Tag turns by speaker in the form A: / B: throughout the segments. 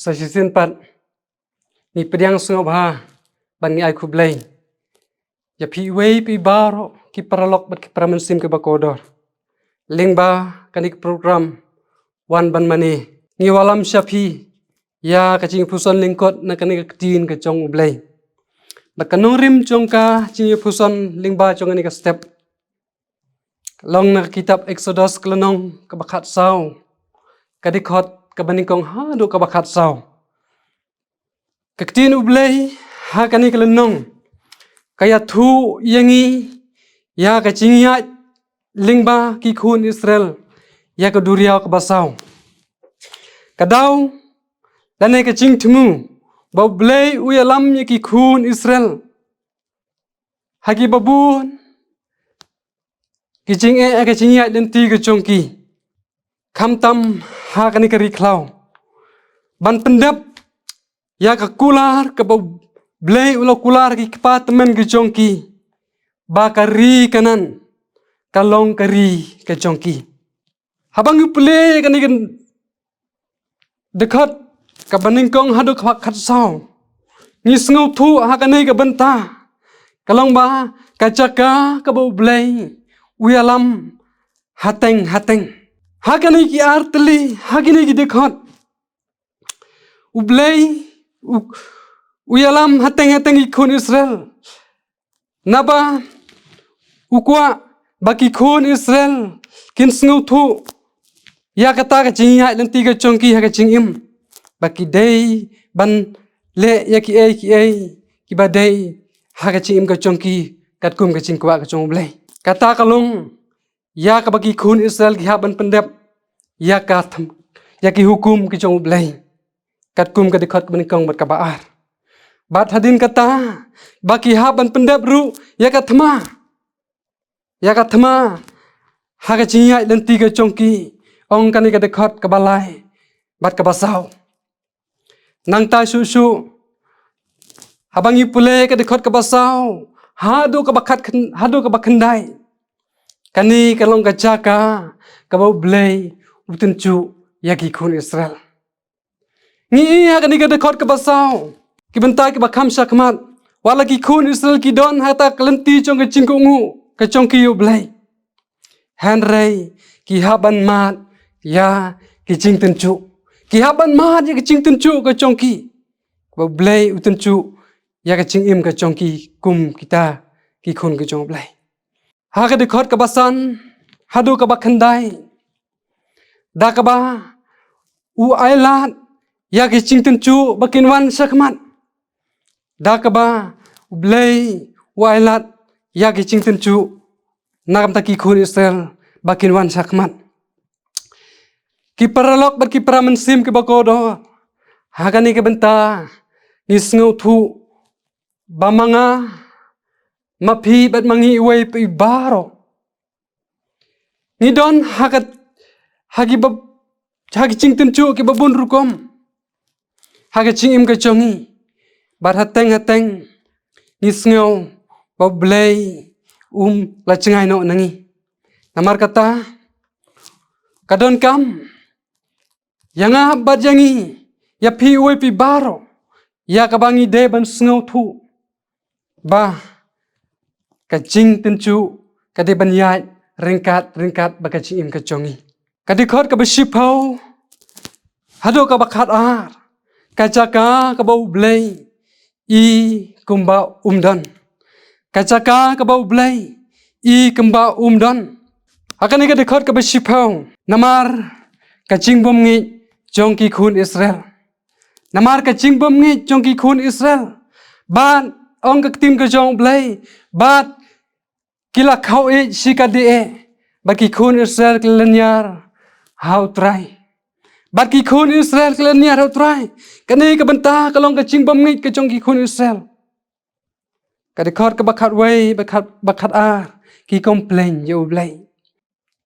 A: Sa season 4 ni pediang sungop ha bangi ai kublay ya pi wei pi baro ki paralok bat ki pramansim ke bakodor lingba kanik program wan ban mani ni walam syafi ya kacing puson lingkot na kanik tin ke jong ublay bakanung rim jongka cing puson lingba jong ani ka step long na kitab Exodus kelenong ke bakat sau kadikot kabaningkong ha do ka bakat sau kaktin ublay ha kani kelenong kaya thu yangi ya kacing ya lingba ki khun Israel ya ka duriau ka basau kadau dane kacing temu bau blay uyalam ya ki khun Israel hagi babun kicing kacing ya lenti ke chongki kamtam ha kani kari klau ban pendap ya ka kular ka bau blay ulo kular ki departemen ke chongki bakari kanan kalong kari ke chongki habang uple kani kan dekat ka baningkong hadu ka khat sau ni sngu thu ha kani ka benta kalong ba kacaka ka bau blay uyalam hateng ha kani ki artli ha kani ki dekat ublay uyalam hateng ikon Israel naba ukwa baki kon Israel kin sngu thu ya kata ka jingya lenti ka chongki ha ka jingim baki day ban le ya ki ki ba day ha ka jingim ka chongki kat kum ka jingkwa ka chong ublay kata kalong ya ka baki kon Israel ki ha ban pendep ya ka tham ya ki hukum ki chong ublay kat kum ka dikhat banikong bat ka baar bat hadin kata baki haban pendap ru ya ka thma ha ka chinya lenti ka chongki ong kani ka dikhat ka balai bat ka basau nang ta su habang ipule ka dikhat ka basau hadu ka bakhandai kani kalong ka jaka ka bau blay utencu ya ki khun Israel ni ha kani ka dikhat ka basau ki bentai ki bakham sakmat wala ki khun Israel ki don hata klenti chong ka cingkungu ka chong ki ublay hanrei ki haban mat ya ki cing tencu ki haban mat ya ki cing tencu ka chong ki ublay utencu ya ka cing im ka chong ki kum kita ki khun ka chong ublay ha ka dikhat ka basan hadu ka bakhandai da ka ba u ailat ya ki cing tencu bakin wan sakmat da ka ba ublay wailat ya ki cing tencu nakam ta ki khun Israel bakin wan sakmat ki paralok bat ki pramansim ki bakodo hakani ke benta ni sngu thu bamanga mapi bat mangi wei pi baro ni don hakat hagi cing tencu ki babun rukom hagi cing im ka chongi bat hateng ni sngu ba blay la cengai no nangi namar kata kadon kam yanga bat yangi ya pi we pi baro ya kabangi de ban sngu thu ba kacing tencu kade ban yai ringkat ba kacing im ka chongi kadikot ka besipau hado ka bakat ar kacaka ka bau blay i kumba umdan kacaka ka bau blay i kumba umdan hakani ka dikhat ka besipau namar kacing bom ngi jongki khun Israel namar kacing bom ngi jongki khun Israel ban ong ka tim ka jong blay bat kila khau e sikade e baki khun Israel klanyar how try baki khun Israel klanyar how try kani ka benta kalong kacing bom ngi ka jongki khun Israel kadikhat ka bakat wei bakat ar ki complain yo blay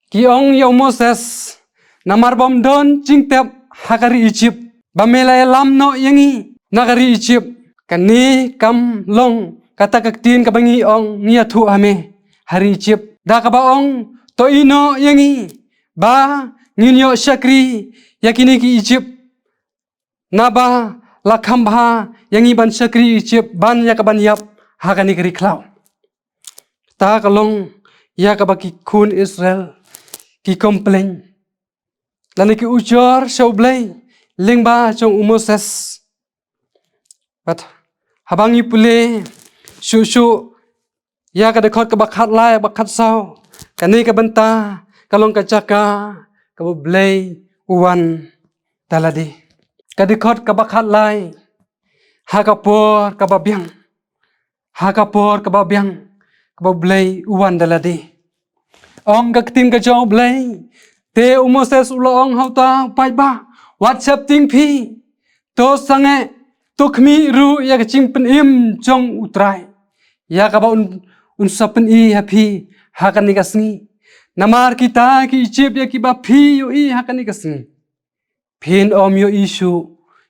A: ki ong yo Moses namar bom don cingtep hakari Egypt bamela lam no yangi nagari Egypt kani kam long kata kaktin ka bangi ong nia thu ame hari Egypt da ka ba ong to ino yangi ba nginyo syakri yakini ki Egypt Naba lakambha yang iban syakri icip ban ya kaban yap hakani keri klau. Ta kalong ya kabaki kun Israel ki komplain. Lani ki ujor shaublay lingba chong Moses. But habangi pule shu ya kadekot kabakat lai bakat sao kani kabanta kalong kacaka kabublay uwan taladi. Kadekot kabakat lai hakapor kababyang kabablay uwan daladi. Ong kaktim kajong blay te Moses ulong hauta pai ba WhatsApp ting pi to sange to khmi ru ya kaching pen im jong utrai ya kaba unsapen i happy hakani kasni namar kita ki chip ya ki ba phi yo i hakani kasni phin om yo isu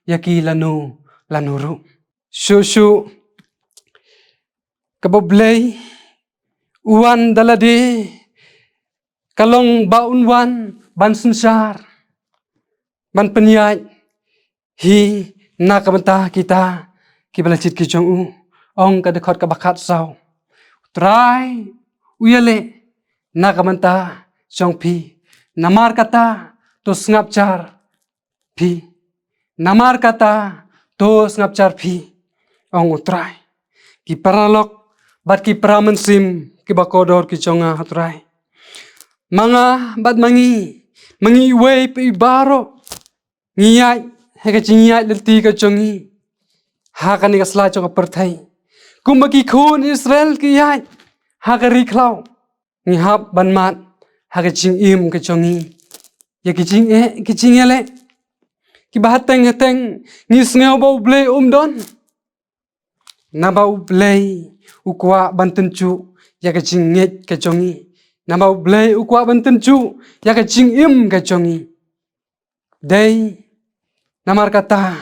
A: ya ki lanuru shu kaboblay uwan dalade kalong baunwan ban sunsar ban penyai hi nakabanta kita kibalachit ki jong ong kadekot kabakat sao try uyale nakabanta jong pi namar kata to ngapchar pi namar kata to ngapchar pi ong utrai ki paralok bat ki pramansim ki bakodor ki jonga utrai manga bat mangi wei pi baro ngiyai heka cingiyai lerti ka jongi hakani ka sla chong perthai kumbaki khun Israel ki yai hakari khlau ngi hap banmat haka cing im ka jongi ya ki cing ele ki bahateng ngi sngew bau blay don na bau blay ukwa bantencu ya ka cing nget ka jongi na bau blay ukwa bantencu ya ka cing im ka jongi dai namar kata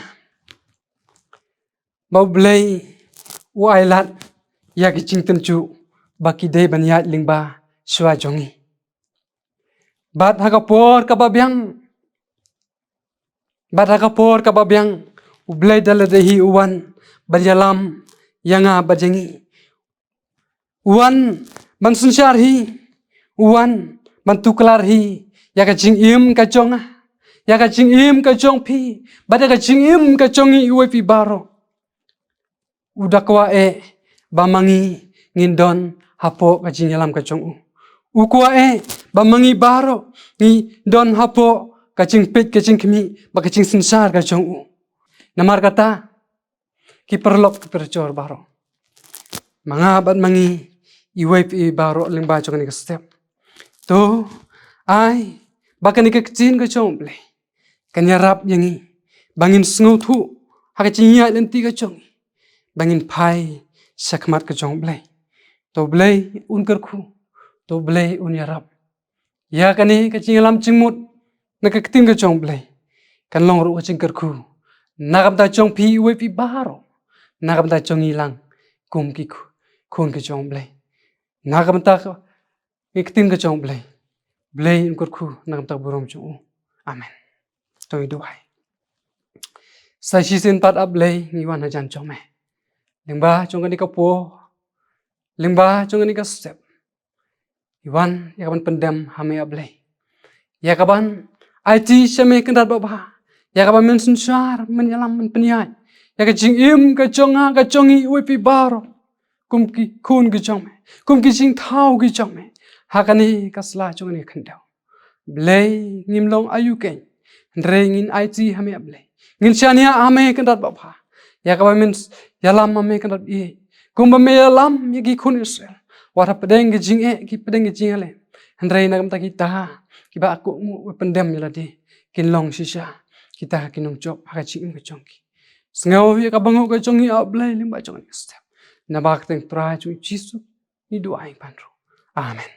A: bau blay wailat ya ki cing tencu baki dai banyat lingba shwa jongi bat hakapor kababyang ublay daladehi uwan balyalam yanga bajengi uwan bansunsyar hi uwan bantuklar hi ya ka cing im ka jonga ya ka cing im ka jong pi bada ka cing im ka jongi uwe pi baro udakwa bamangi ngindon hapo ka cing yalam ka jong ukwa bamangi baro ngi don hapo ka cing pit ka cing kmi ba ka cing sinsar ka jong namar kata ki perlok ki percor baro manga bat mangi iwe pi baro lingba jong ni ka step to ai bakani ka kcin ka jong ble kanyarap yangi bangin sngu thu haka cinya lenti ka jong bangin pai sakmat ka jong blay to blay un kerku to blay un yarap ya kani ka cingalam cingmut na ka ktim ka jong blay kan long ru ka cing kerku nakam ta jong pi we pi baro nakam ta jong ilang kum ki khun ka jong blay nakam ta ka ktim ka jong blay un kerku nakam ta burom jong amen tôi duai sai si sin pat up lay ngi wan hajan chome lingba chong ni ka po lingba chong ni ka step iwan ya kaban pendam hame up lay ya kaban IT shame kendat baba ya kaban men sunsar men yalam men penyai ya ka jing im ka jonga ka jongi we pi baro kum ki khun ki chome kum ki jing thau ki chome hakani kasla chong ni khandau blay ngimlong ayuken Rengin IT hame able ngin shania ame kendat bapa ya ka min yalam ame kendat i kumba me yalam yagi khun Israel wara pedeng jing ki pedeng jing ale andre nagam ta kita ki ba aku mu pendem yaladi kin long shisha kita kinong job ha ching ka chongki sngaw ya ka bangu ka chongi able limba chong step na bak teng pra chu jisu ni do ai panro amen